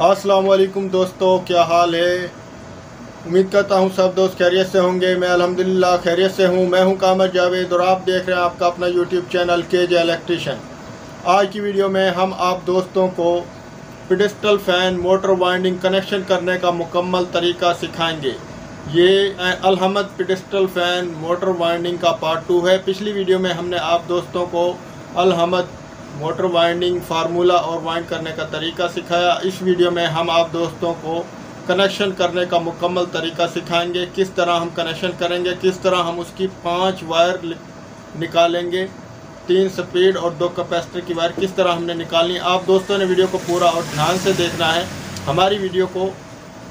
अस्सलाम वालेकुम दोस्तों, क्या हाल है। उम्मीद करता हूँ सब दोस्त खैरियत से होंगे। मैं अल्हम्दुलिल्लाह खैरियत से हूँ। मैं हूँ कामर जावेद और आप देख रहे हैं आपका अपना यूट्यूब चैनल केजे इलेक्ट्रिशियन। आज की वीडियो में हम आप दोस्तों को pedestal fan motor winding connection करने का मुकम्मल तरीका सिखाएंगे। ये अलहमद पेडस्टल फ़ैन मोटर वाइंडिंग का पार्ट 2 है। पिछली वीडियो में हमने आप दोस्तों को अलहमद मोटर वाइंडिंग फार्मूला और वाइंड करने का तरीका सिखाया। इस वीडियो में हम आप दोस्तों को कनेक्शन करने का मुकम्मल तरीका सिखाएंगे। किस तरह हम कनेक्शन करेंगे, किस तरह हम उसकी 5 वायर निकालेंगे, 3 स्पीड और 2 कैपेसिटर की वायर किस तरह हमने निकालनी। आप दोस्तों ने वीडियो को पूरा और ध्यान से देखना है। हमारी वीडियो को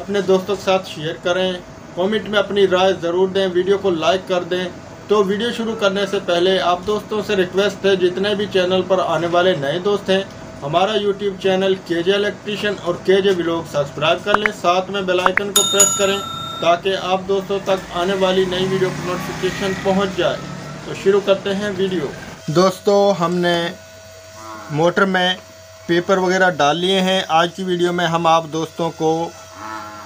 अपने दोस्तों के साथ शेयर करें, कमेंट में अपनी राय ज़रूर दें, वीडियो को लाइक कर दें। तो वीडियो शुरू करने से पहले आप दोस्तों से रिक्वेस्ट है, जितने भी चैनल पर आने वाले नए दोस्त हैं, हमारा यूट्यूब चैनल केजे इलेक्ट्रिशियन और केजे व्लॉग सब्सक्राइब कर लें, साथ में बेल आइकन को प्रेस करें ताकि आप दोस्तों तक आने वाली नई वीडियो की नोटिफिकेशन पहुंच जाए। तो शुरू करते हैं वीडियो। दोस्तों, हमने मोटर में पेपर वगैरह डाल लिए हैं। आज की वीडियो में हम आप दोस्तों को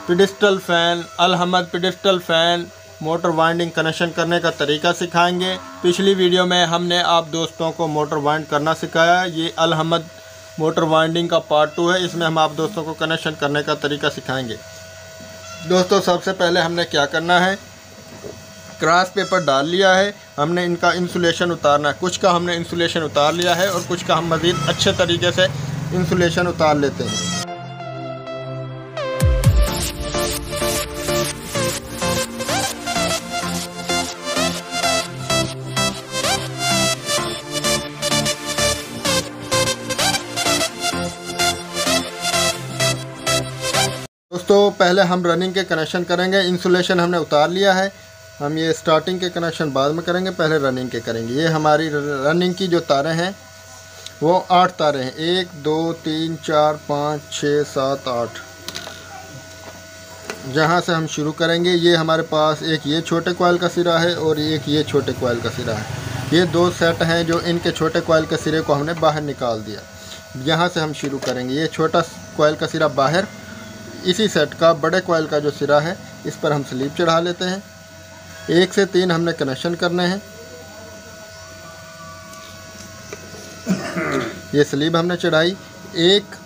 पेडस्टल फ़ैन अलहमद pedestal fan motor winding connection करने का तरीका सिखाएंगे। पिछली वीडियो में हमने आप दोस्तों को मोटर वाइंड करना सिखाया। ये अलहमद मोटर वाइंडिंग का पार्ट 2 है। इसमें हम आप दोस्तों को कनेक्शन करने का तरीका सिखाएंगे। दोस्तों, सबसे पहले हमने क्या करना है, क्रॉस पेपर डाल लिया है। हमने इनका इंसुलेशन उतारना है। कुछ का हमने इंसुलेशन उतार लिया है और कुछ का हम मज़ीद अच्छे तरीके से इंसुलेशन उतार लेते हैं। दोस्तों, पहले हम रनिंग के कनेक्शन करेंगे। इंसुलेशन हमने उतार लिया है। हम ये स्टार्टिंग के कनेक्शन बाद में करेंगे, पहले रनिंग के करेंगे। ये हमारी रनिंग की जो तारें हैं वो 8 तारें हैं। 1 2 3 4 5 6 7 8। जहाँ से हम शुरू करेंगे, ये हमारे पास एक ये छोटे कॉइल का सिरा है और एक ये छोटे कॉइल का सिरा है। ये 2 सेट हैं जो इनके छोटे कॉइल के सिरे को हमने बाहर निकाल दिया। यहाँ से हम शुरू करेंगे। ये छोटा कॉइल का सिरा बाहर, इसी सेट का बड़े कॉइल का जो सिरा है इस पर हम स्लीप चढ़ा लेते हैं। 1 से 3 हमने कनेक्शन करने हैं। ये स्लीप हमने चढ़ाई, 1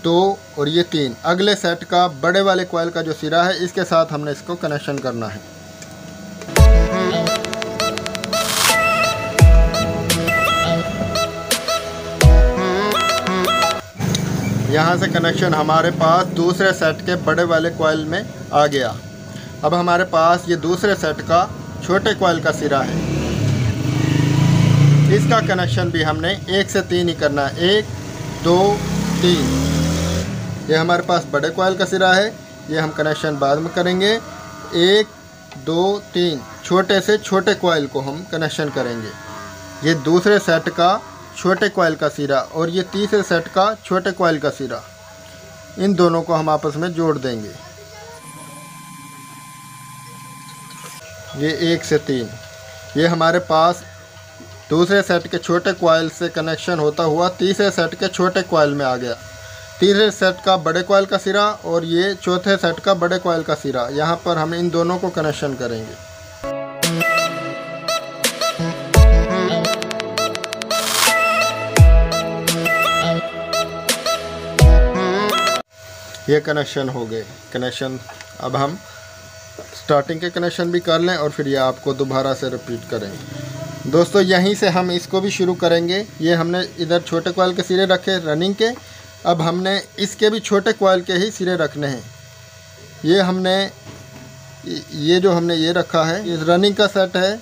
2 और ये 3। अगले सेट का बड़े वाले कॉइल का जो सिरा है इसके साथ हमने इसको कनेक्शन करना है। यहाँ से कनेक्शन हमारे पास दूसरे सेट के बड़े वाले कॉइल में आ गया। अब हमारे पास ये दूसरे सेट का छोटे कॉइल का सिरा है। इसका कनेक्शन भी हमने 1 से 3 ही करना है। 1 2 3। ये हमारे पास बड़े कॉइल का सिरा है, ये हम कनेक्शन बाद में करेंगे। 1 2 3 छोटे से छोटे कॉइल को हम कनेक्शन करेंगे। ये दूसरे सेट का छोटे कॉइल का सिरा और ये तीसरे सेट का छोटे कॉइल का सिरा, इन दोनों को हम आपस में जोड़ देंगे। ये 1 से 3। ये हमारे पास दूसरे सेट के छोटे कॉइल से कनेक्शन होता हुआ तीसरे सेट के छोटे कॉइल में आ गया। तीसरे सेट का बड़े कॉइल का सिरा और ये चौथे सेट का बड़े कॉइल का सिरा, यहाँ पर हम इन दोनों को कनेक्शन करेंगे। ये कनेक्शन हो गए। कनेक्शन अब हम स्टार्टिंग के कनेक्शन भी कर लें और फिर ये आपको दोबारा से रिपीट करेंगे। दोस्तों, यहीं से हम इसको भी शुरू करेंगे। ये हमने इधर छोटे कॉइल के सिरे रखे रनिंग के। अब हमने इसके भी छोटे कॉइल के ही सिरे रखने हैं। ये हमने ये जो हमने ये रखा है, ये रनिंग का सेट है,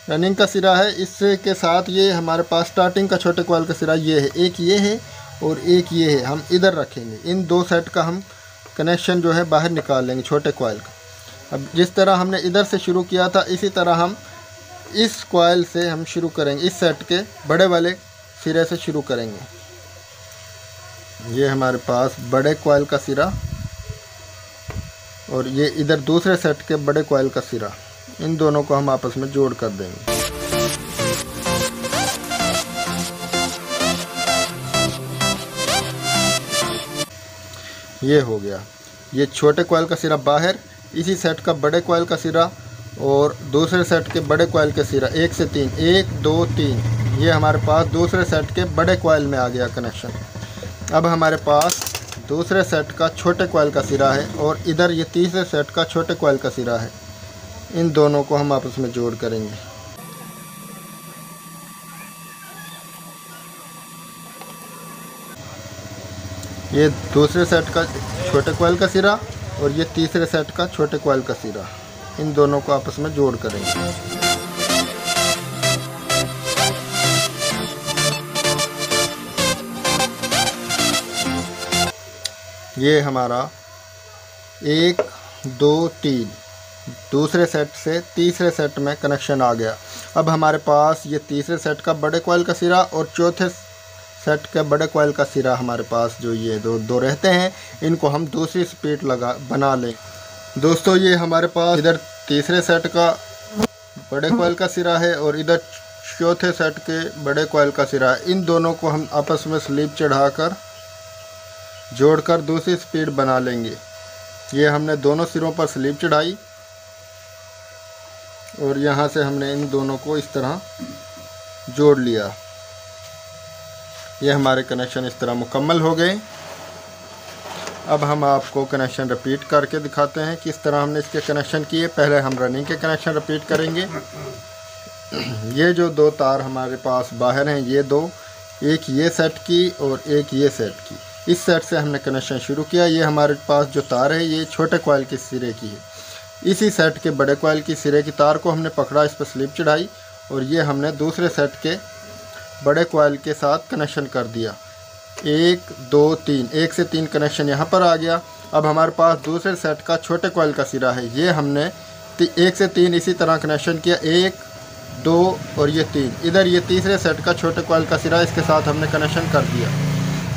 रनिंग का सिरा है। इसके साथ ये हमारे पास स्टार्टिंग का छोटे कॉइल का सिरा ये है। एक ये है और एक ये है, हम इधर रखेंगे। इन 2 सेट का हम कनेक्शन जो है बाहर निकाल लेंगे छोटे कॉइल का। अब जिस तरह हमने इधर से शुरू किया था इसी तरह हम इस कॉइल से हम शुरू करेंगे। इस सेट के बड़े वाले सिरे से शुरू करेंगे। ये हमारे पास बड़े कॉइल का सिरा और ये इधर दूसरे सेट के बड़े कॉइल का सिरा, इन दोनों को हम आपस में जोड़ कर देंगे। ये हो गया। ये छोटे कॉइल का सिरा बाहर, इसी सेट का बड़े कॉइल का सिरा और दूसरे सेट के बड़े कॉइल का सिरा 1 से 3, 1 2 3, ये हमारे पास दूसरे सेट के बड़े कॉइल में आ गया कनेक्शन। अब हमारे पास दूसरे सेट का छोटे कॉइल का सिरा है और इधर ये तीसरे सेट का छोटे कॉइल का सिरा है। इन दोनों को हम आपस में जोड़ करेंगे। ये दूसरे सेट का छोटे कॉइल का सिरा और ये तीसरे सेट का छोटे कॉइल का सिरा, इन दोनों को आपस में जोड़ करेंगे। ये हमारा 1 2 3 दूसरे सेट से तीसरे सेट में कनेक्शन आ गया। अब हमारे पास ये तीसरे सेट का बड़े कॉइल का सिरा और चौथे सेट के बड़े कॉइल का सिरा हमारे पास जो ये दो रहते हैं, इनको हम दूसरी स्पीड बना लें। दोस्तों ये हमारे पास इधर तीसरे सेट का बड़े कॉइल का सिरा है और इधर चौथे सेट के बड़े कॉइल का सिरा है। इन दोनों को हम आपस में स्लीप चढ़ाकर जोड़कर दूसरी स्पीड बना लेंगे। ये हमने दोनों सिरों पर स्लीप चढ़ाई और यहाँ से हमने इन दोनों को इस तरह जोड़ लिया। ये हमारे कनेक्शन इस तरह मुकम्मल हो गए। अब हम आपको कनेक्शन रिपीट करके दिखाते हैं किस तरह हमने इसके कनेक्शन किए। पहले हम रनिंग के कनेक्शन रिपीट करेंगे। ये जो दो तार हमारे पास बाहर हैं, ये दो, एक ये सेट की और एक ये सेट की, इस सेट से हमने कनेक्शन शुरू किया। ये हमारे पास जो तार है ये छोटे कॉइल के सिरे की है। इसी सेट के बड़े कॉइल की सिरे की तार को हमने पकड़ा, इस पर स्लिप चढ़ाई और ये हमने दूसरे सेट के बड़े कॉइल के साथ कनेक्शन कर दिया। 1 2 3, 1 से 3 कनेक्शन यहाँ पर आ गया। अब हमारे पास दूसरे सेट का छोटे कॉइल का सिरा है, ये हमने 1 से 3 इसी तरह कनेक्शन किया, 1 2 और ये 3। इधर ये तीसरे सेट का छोटे कॉइल का सिरा, इसके साथ हमने कनेक्शन कर दिया।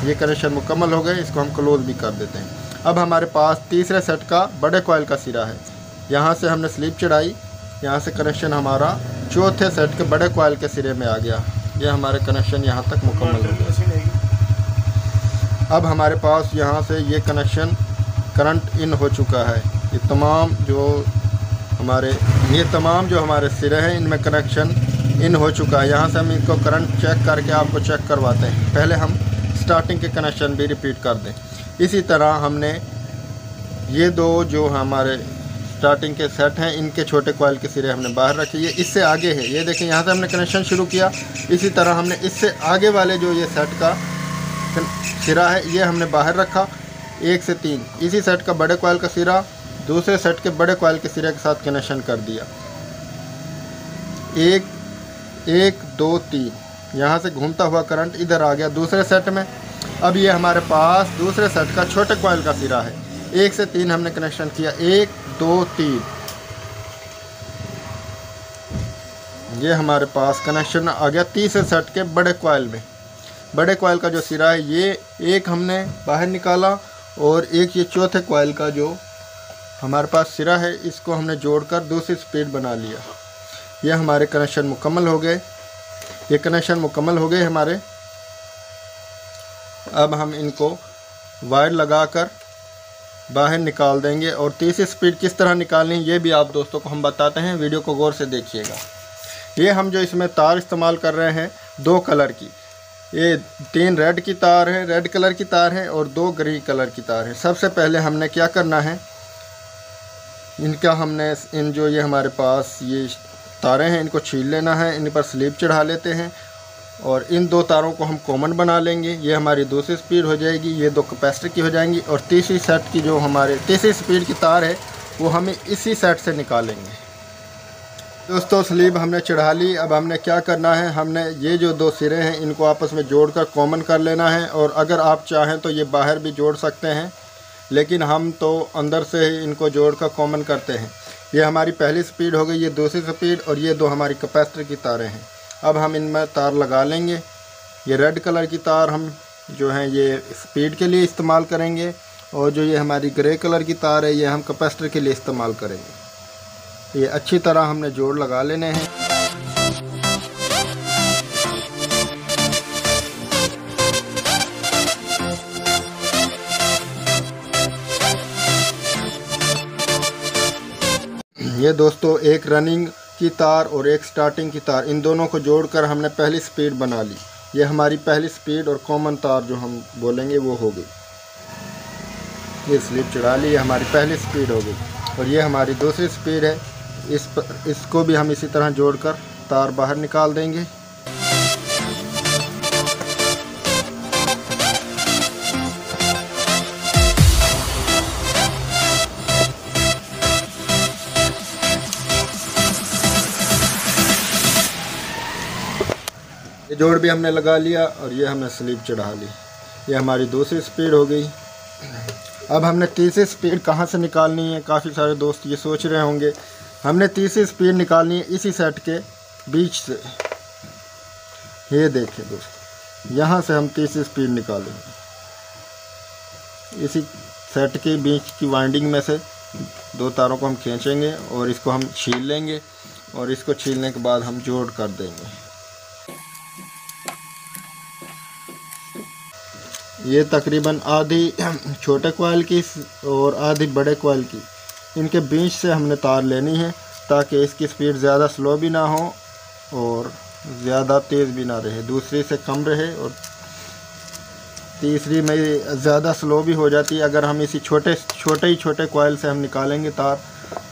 ये कनेक्शन मुकम्मल हो गए, इसको हम क्लोज भी कर देते हैं। अब हमारे पास तीसरे सेट का बड़े कॉइल का सिरा है, यहाँ से हमने स्लिप चढ़ाई, यहाँ से कनेक्शन हमारा चौथे सेट के बड़े कॉइल के सिरे में आ गया। ये हमारे कनेक्शन यहाँ तक मुकम्मल हो गए। अब हमारे पास यहाँ से ये कनेक्शन करंट इन हो चुका है। ये तमाम जो हमारे सिरे हैं इनमें कनेक्शन इन हो चुका है। यहाँ से हम इनको करंट चेक करके आपको चेक करवाते हैं। पहले हम स्टार्टिंग के कनेक्शन भी रिपीट कर दें। इसी तरह हमने ये दो जो हमारे स्टार्टिंग के सेट हैं, इनके छोटे कॉइल के सिरे हमने बाहर रखे। ये इससे आगे है, ये देखें, यहाँ से हमने कनेक्शन शुरू किया। इसी तरह हमने इससे आगे वाले जो ये सेट का सिरा है ये हमने बाहर रखा। 1 से 3 इसी सेट का बड़े कॉइल का सिरा दूसरे सेट के बड़े कॉइल के सिरे के साथ कनेक्शन कर दिया। 1 2 3, यहाँ से घूमता हुआ करंट इधर आ गया दूसरे सेट में। अब ये हमारे पास दूसरे सेट का छोटे कॉइल का सिरा है। 1 से 3 हमने कनेक्शन किया, 1 2 3। ये हमारे पास कनेक्शन आ गया तीसरे सेट के बड़े कॉइल में। बड़े कॉइल का जो सिरा है ये एक हमने बाहर निकाला और एक ये चौथे कॉइल का जो हमारे पास सिरा है इसको हमने जोड़कर दूसरी स्पीड बना लिया। ये हमारे कनेक्शन मुकम्मल हो गए। ये कनेक्शन मुकम्मल हो गए हमारे। अब हम इनको वायर लगाकर बाहर निकाल देंगे और तीसरी स्पीड किस तरह निकालनी ये भी आप दोस्तों को हम बताते हैं। वीडियो को गौर से देखिएगा। ये हम जो इसमें तार इस्तेमाल कर रहे हैं 2 कलर की, ये 3 रेड की तार है, रेड कलर की तार है और 2 ग्रीन कलर की तार है। सबसे पहले हमने क्या करना है, इन जो ये हमारे पास ये तारें हैं इनको छील लेना है, इन पर स्लीप चढ़ा लेते हैं और इन 2 तारों को हम कॉमन बना लेंगे। ये हमारी दूसरी स्पीड हो जाएगी, ये 2 कैपेसिटर की हो जाएंगी और तीसरी सेट की जो हमारे तीसरी स्पीड की तार है वो हमें इसी सेट से निकालेंगे। दोस्तों स्लीप हमने चढ़ा ली। अब हमने क्या करना है, हमने ये जो 2 सिरे हैं इनको आपस में जोड़कर कॉमन कर लेना है और अगर आप चाहें तो ये बाहर भी जोड़ सकते हैं, लेकिन हम तो अंदर से ही इनको जोड़कर कॉमन करते हैं। ये हमारी पहली स्पीड हो गई, ये दूसरी स्पीड और ये 2 हमारी कैपेसिटर की तारें हैं। अब हम इनमें तार लगा लेंगे। ये रेड कलर की तार हम जो हैं ये स्पीड के लिए इस्तेमाल करेंगे और जो ये हमारी ग्रे कलर की तार है ये हम कैपेसिटर के लिए इस्तेमाल करेंगे। ये अच्छी तरह हमने जोड़ लगा लेने हैं। ये दोस्तों एक रनिंग की तार और एक स्टार्टिंग की तार, इन दोनों को जोड़कर हमने पहली स्पीड बना ली। ये हमारी पहली स्पीड और कॉमन तार जो हम बोलेंगे वो हो गई। ये स्लिप चढ़ा ली, ये हमारी पहली स्पीड हो गई। और ये हमारी दूसरी स्पीड है, इसको भी हम इसी तरह जोड़कर तार बाहर निकाल देंगे। ये जोड़ भी हमने लगा लिया और ये हमने स्लिप चढ़ा ली। ये हमारी दूसरी स्पीड हो गई। अब हमने तीसरी स्पीड कहाँ से निकालनी है, काफ़ी सारे दोस्त ये सोच रहे होंगे। हमने तीसरी स्पीड निकालनी है इसी सेट के बीच से। ये देखें दोस्त, यहाँ से हम तीसरी स्पीड निकालेंगे। इसी सेट के बीच की वाइंडिंग में से दो तारों को हम खींचेंगे और इसको हम छील लेंगे और इसको छीलने के बाद हम जोड़ कर देंगे। ये तकरीबन आधी छोटे कॉइल की और आधी बड़े कॉइल की, इनके बीच से हमने तार लेनी है ताकि इसकी स्पीड ज़्यादा स्लो भी ना हो और ज़्यादा तेज़ भी ना रहे, दूसरी से कम रहे और तीसरी में ज़्यादा स्लो भी हो जाती है। अगर हम इसी छोटे कॉइल से हम निकालेंगे तार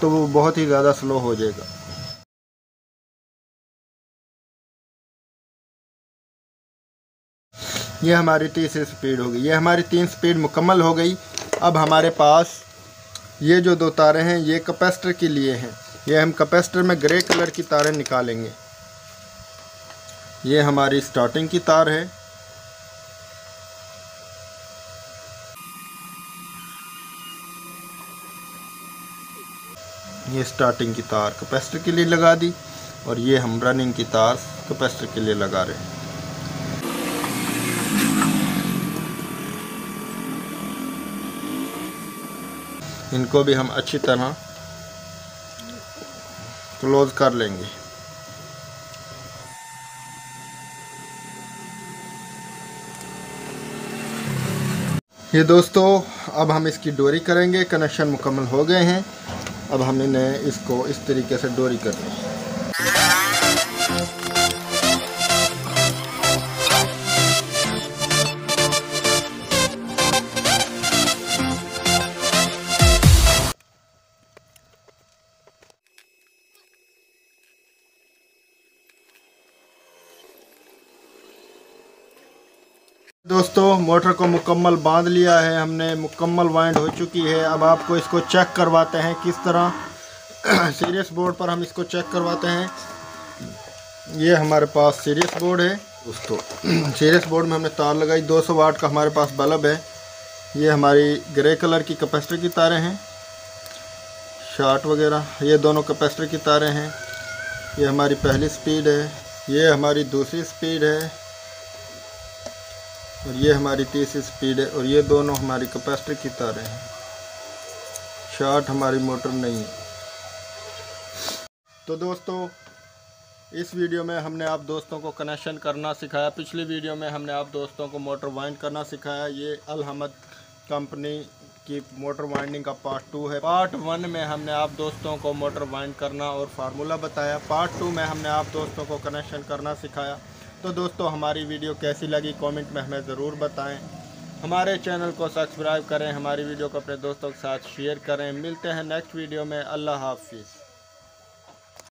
तो वो बहुत ही ज़्यादा स्लो हो जाएगा। ये हमारी तीसरी स्पीड हो गई। ये हमारी 3 स्पीड मुकम्मल हो गई। अब हमारे पास ये जो 2 तारें हैं ये कैपेसिटर के लिए हैं। ये हम कैपेसिटर में ग्रे कलर की तारें निकालेंगे। ये हमारी स्टार्टिंग की तार है। ये स्टार्टिंग की तार कैपेसिटर के लिए लगा दी और ये हम रनिंग की तार कैपेसिटर के लिए लगा रहे हैं। इनको भी हम अच्छी तरह क्लोज कर लेंगे। ये दोस्तों अब हम इसकी डोरी करेंगे। कनेक्शन मुकम्मल हो गए हैं। अब हम इन्हें इसको इस तरीके से डोरी कर लेंगे। दोस्तों मोटर को मुकम्मल बांध लिया है हमने, मुकम्मल वाइंड हो चुकी है। अब आपको इसको चेक करवाते हैं किस तरह। सीरियस बोर्ड पर हम इसको चेक करवाते हैं। ये हमारे पास सीरियस बोर्ड है दोस्तों। सीरियस बोर्ड में हमने तार लगाई। 200 वाट का हमारे पास बल्ब है। ये हमारी ग्रे कलर की कैपेसिटर की तारें हैं, शार्ट वगैरह। ये दोनों कैपेसिटर की तारें हैं। ये हमारी पहली स्पीड है, ये हमारी दूसरी स्पीड है और ये हमारी तीसरी स्पीड है। और ये दोनों हमारी कैपेसिटर की तारें हैं, शार्ट हमारी मोटर नहीं है। तो दोस्तों इस वीडियो में हमने आप दोस्तों को कनेक्शन करना सिखाया। पिछली वीडियो में हमने आप दोस्तों को मोटर वाइंड करना सिखाया। ये अल हमद कंपनी की मोटर वाइंडिंग का पार्ट 2 है। पार्ट 1 में हमने आप दोस्तों को मोटर वाइंड करना और फार्मूला बताया। पार्ट 2 में हमने आप दोस्तों को कनेक्शन करना सिखाया। तो दोस्तों हमारी वीडियो कैसी लगी कमेंट में हमें ज़रूर बताएं। हमारे चैनल को सब्सक्राइब करें, हमारी वीडियो को अपने दोस्तों के साथ शेयर करें। मिलते हैं नेक्स्ट वीडियो में। अल्लाह हाफिज़।